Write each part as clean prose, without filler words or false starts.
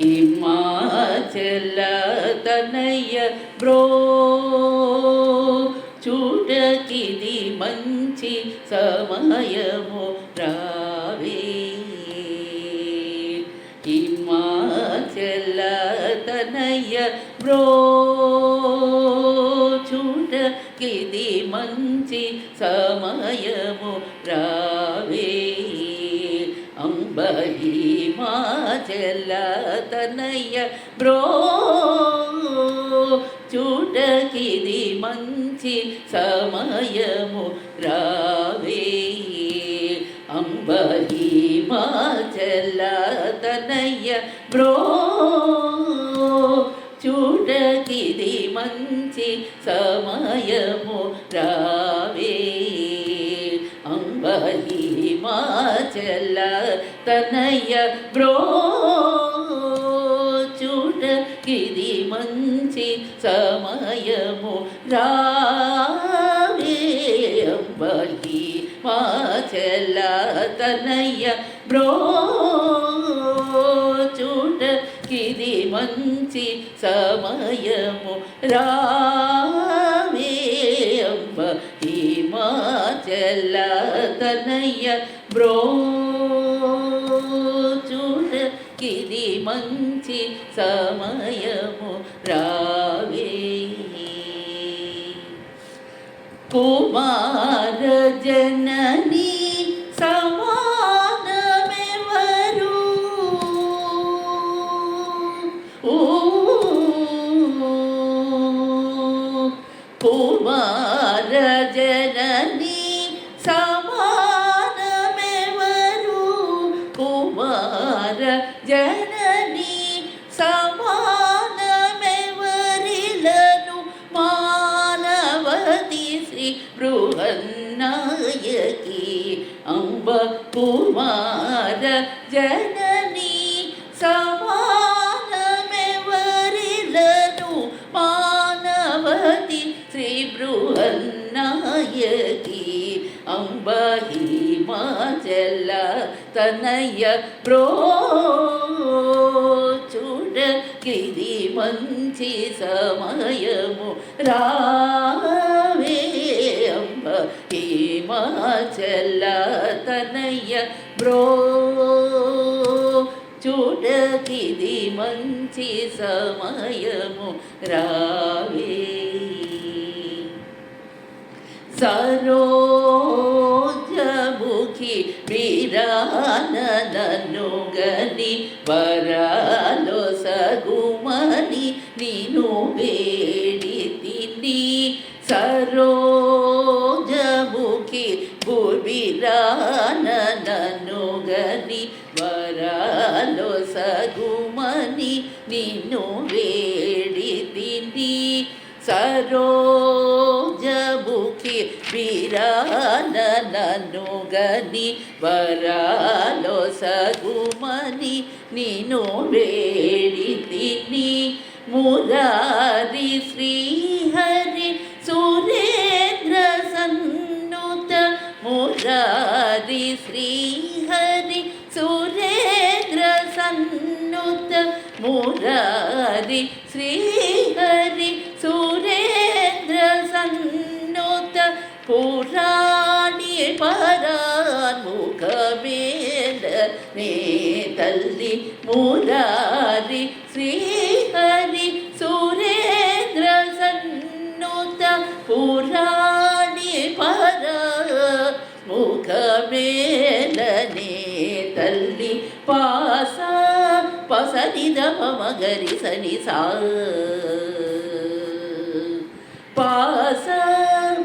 Himachal ತನಯ bro చూడకిది మంచి సమయము రావే హిమాచల తనయ బ్రో చూడకిది మంచి సమయము రావే అంబ హిమాచల తనయ బ్రో చూడకిది మంచి సమయము రావే అంబ హిమాచల తనయ బ్రో చూడకిది మంచి సమయము రావే అంబ హిమాచల తనయ బ్రో చూడకిది మంచి సమయము రావే అంబ హిమాచల తనయ బ్రో చూడకిది మంచి సమయము రావే అంబ హిమాచల తనయ బ్రో చూడకిది మంచి సమయము రావే కుమార జననీ సమానమెవరు కుమార జననీ సమానమెవరు కుమార జననీ సమానమెవరిలను మానవతి శ్రీ బృహన్నాయకి అంబ కుమార జననీ సమానమెవరిలను మానవతి శ్రీ బృహన్నాయకి అంబ హిమాచల తనయ బ్రో చూడకిది మంచి సమయము రావే అంబ హిమాచల తనయ బ్రో చూడకిది మంచి సమయము రావే సరోజముఖి విరానను గని వరాలో సగుమని నిను వేడి తిని సరోజముఖి విరానను గని వరాలో సగుమని నిను వేడి తిని సరోజముఖి విరానను గని వరాలో సగుమని నిను వేడి తిని మురారి శ్రీహరి సురేంద్ర సన్నుత మురారి శ్రీహరి సురేంద్ర సన్నుత మురారి శ్రీహరి సురేంద్ర సన్నుత పురాణి పరాన్ముఖమేల నే తల్లి మురారి శ్రీహరి సురేంద్ర సన్నుత పురాణి పరాన్ముఖమేల నే తల్లి పాస పసని దమ మగరి సని సా పాస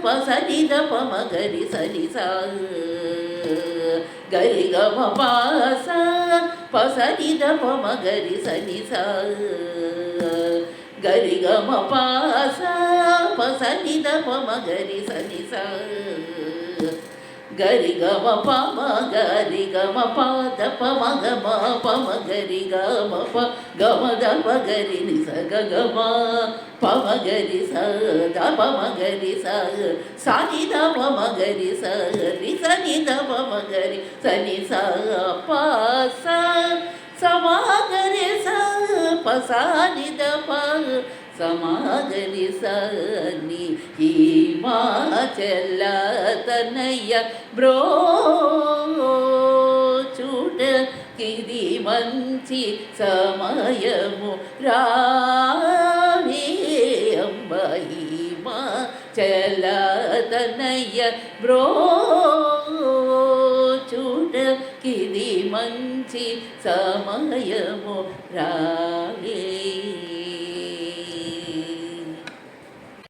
పసని దమ మగరి సని సా గరి గమ పాస పసని దమ మగరి సని సా గరి గమ పాస పసని దమ మగరి సని సా గరి గమ పమ గరి గమ పద పమ గమ పమ గరి గమ ప గమ దప గరి ని స గమ పమ గరి స ద పమ గరి స సాని ద పమ గరి స రి స ని ద పమ గరి స ని స ప స సమా గరి స సాని దప సమాగరి సని హిమాచల తనయ్య బ్రో చూడ కిది మంచి సమయము రావే అంబ హిమాచల తనయ్య బ్రో చూడ కిది మంచి సమయము రావే.